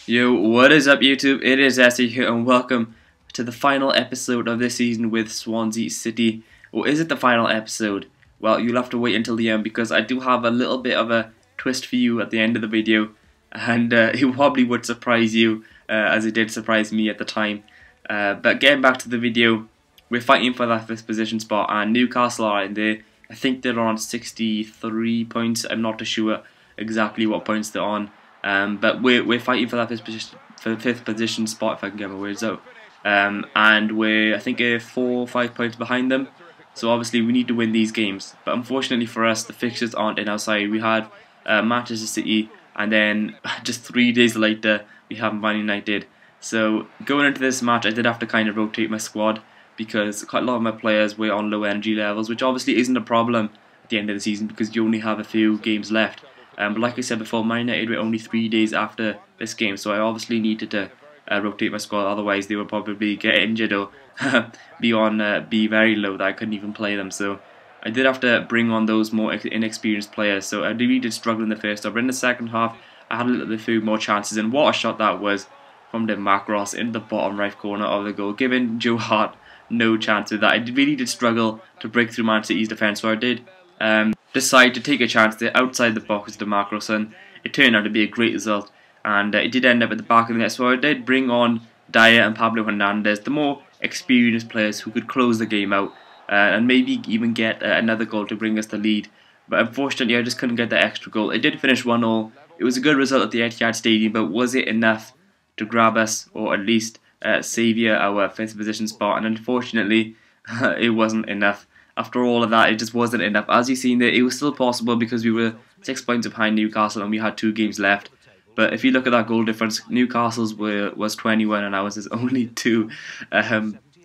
Yo, what is up YouTube? It is Essie here and welcome to the final episode of this season with Swansea City. Or is it the final episode? Well, you'll have to wait until the end because I do have a little bit of a twist for you at the end of the video, and it probably would surprise you as it did surprise me at the time. But getting back to the video, we're fighting for that 5th position spot and Newcastle are in there. I think they're on 63 points. I'm not too sure exactly what points they're on. But we're fighting for that 5th position spot, if I can get my words out. And we're, I think, 4 or 5 points behind them. So obviously we need to win these games. But unfortunately for us, the fixtures aren't in our side. We had Manchester City, and then just 3 days later we have Man United. So going into this match, I did have to kind of rotate my squad because quite a lot of my players were on low energy levels, which obviously isn't a problem at the end of the season because you only have a few games left. But like I said before, Man United were only 3 days after this game, so I obviously needed to rotate my squad. Otherwise, they would probably get injured or be very low that I couldn't even play them. So I did have to bring on those more inexperienced players. So I really did struggle in the first half. But in the second half, I had a few more chances, and what a shot that was from the Macross in the bottom right corner of the goal, giving Joe Hart no chance with that. I really did struggle to break through Man City's defence, so I did decide to take a chance there outside the box with the Macross, and it turned out to be a great result, and it did end up at the back of the net. So I did bring on Dyer and Pablo Hernandez, the more experienced players who could close the game out and maybe even get another goal to bring us the lead. But unfortunately I just couldn't get that extra goal. It did finish 1-1. It was a good result at the Etihad Stadium, but was it enough to grab us or at least save our 5th position spot? And unfortunately it wasn't enough. After all of that, it just wasn't enough. As you've seen there, it was still possible because we were 6 points behind Newcastle and we had 2 games left. But if you look at that goal difference, Newcastle's was 21 and ours is only 2.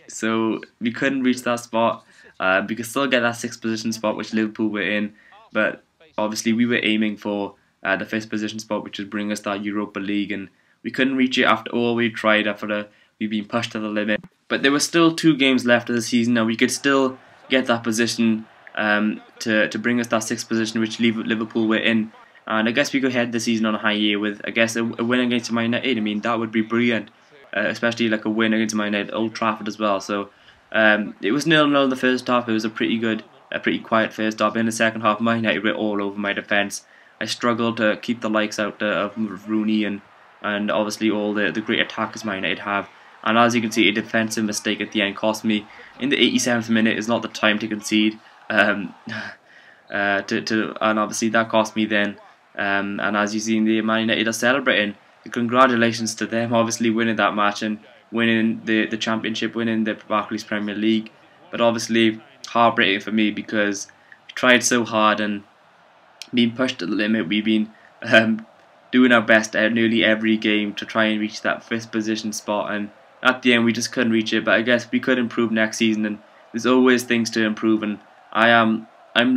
So we couldn't reach that spot. We could still get that 6th position spot, which Liverpool were in. But obviously we were aiming for the 5th position spot, which would bring us that Europa League. And we couldn't reach it after all we tried, after we've been pushed to the limit. But there were still 2 games left of the season, and we could still get that position to bring us that 6th position which Liverpool were in. And I guess we could head the season on a high year with, I guess, a win against Man United. I mean, that would be brilliant, especially like a win against Man United at Old Trafford as well. So it was 0-0 in the first half. It was a pretty quiet first half. In the second half, Man United were all over my defence. I struggled to keep the likes out of Rooney and obviously all the great attackers Man United have. And as you can see, a defensive mistake at the end cost me. In the 87th minute is not the time to concede. And obviously that cost me then. And as you see, the Man United are celebrating. Congratulations to them, obviously winning that match and winning the championship, winning the Barclays Premier League. But obviously heartbreaking for me because we tried so hard and being pushed to the limit. We've been doing our best at nearly every game to try and reach that 5th position spot, and at the end we just couldn't reach it. But I guess we could improve next season, and there's always things to improve, and I'm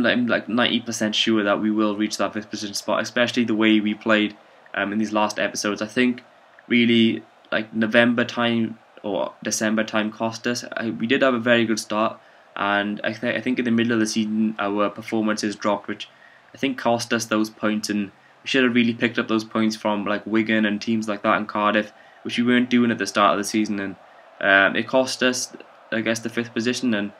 like 90% sure that we will reach that 5th position spot, especially the way we played in these last episodes. I think really like November time or December time cost us. We did have a very good start, and I think in the middle of the season our performances dropped, which I think cost us those points, and we should have really picked up those points from like Wigan and teams like that in Cardiff, which we weren't doing at the start of the season, and it cost us, I guess, the 5th position. And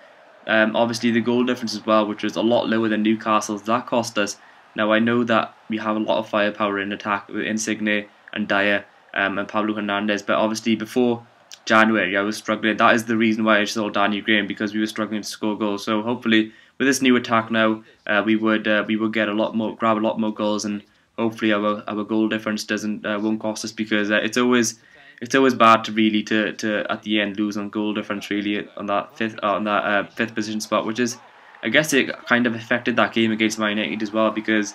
obviously the goal difference as well, which was a lot lower than Newcastle's, that cost us. Now I know that we have a lot of firepower in attack with Insigne and Dyer and Pablo Hernandez, but obviously before January I was struggling. That is the reason why I sold Danny Graham, because we were struggling to score goals. So hopefully with this new attack now, we would get grab a lot more goals, and hopefully our goal difference won't cost us, because it's always bad to really to at the end lose on goal difference really on that 5th position spot, which is, I guess, it kind of affected that game against Man United as well, because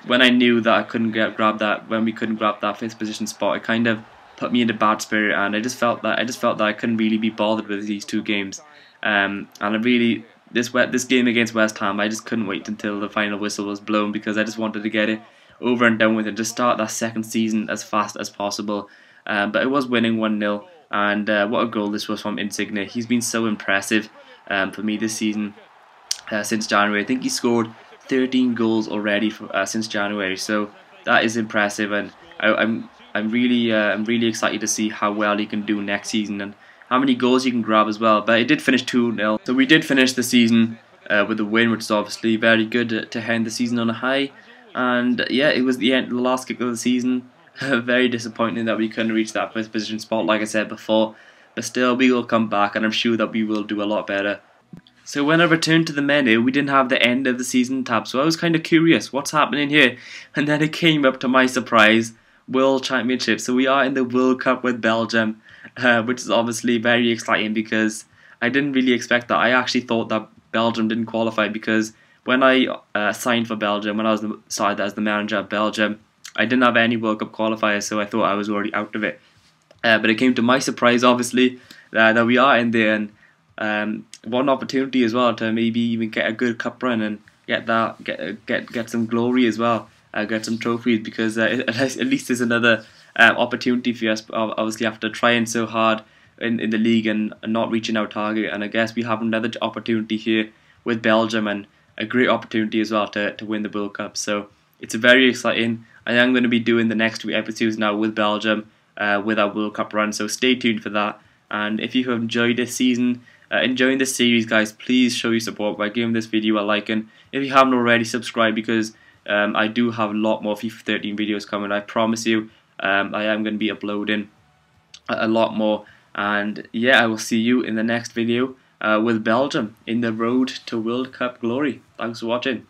when I knew that I couldn't grab that 5th position spot, it kind of put me in a bad spirit, and I just felt that I couldn't really be bothered with these 2 games, and I really this game against West Ham, I just couldn't wait until the final whistle was blown, because I just wanted to get it over and done with and just start that 2nd season as fast as possible. But it was winning 1-0, and what a goal this was from Insigne. He's been so impressive for me this season since January. I think he scored 13 goals already since January, so that is impressive, and I'm really excited to see how well he can do next season and how many goals he can grab as well. But it did finish 2-0, so we did finish the season with a win, which is obviously very good to end the season on a high. And yeah, it was the last kick of the season. Very disappointing that we couldn't reach that first position spot, like I said before. But still, we will come back, and I'm sure that we will do a lot better. So when I returned to the menu, we didn't have the end of the season tab, so I was kind of curious, what's happening here? And then it came up, to my surprise, World Championship. So we are in the World Cup with Belgium, which is obviously very exciting because I didn't really expect that. I actually thought that Belgium didn't qualify because when I signed for Belgium, when I was started as the manager of Belgium, I didn't have any World Cup qualifiers, so I thought I was already out of it. But it came to my surprise, obviously, that we are in there, and one opportunity as well to maybe even get a good cup run and get some glory as well, get some trophies, because at least there's another opportunity for us. Obviously, after trying so hard in the league and not reaching our target, and I guess we have another opportunity here with Belgium, and a great opportunity as well to win the World Cup. So it's very exciting. I am going to be doing the next 2 episodes now with Belgium, with our World Cup run, so stay tuned for that. And if you have enjoyed this season, enjoying this series, guys, please show your support by giving this video a like, and if you haven't already, subscribe, because I do have a lot more FIFA 13 videos coming. I promise you, I am going to be uploading a lot more. And yeah, I will see you in the next video with Belgium in the road to World Cup glory. Thanks for watching.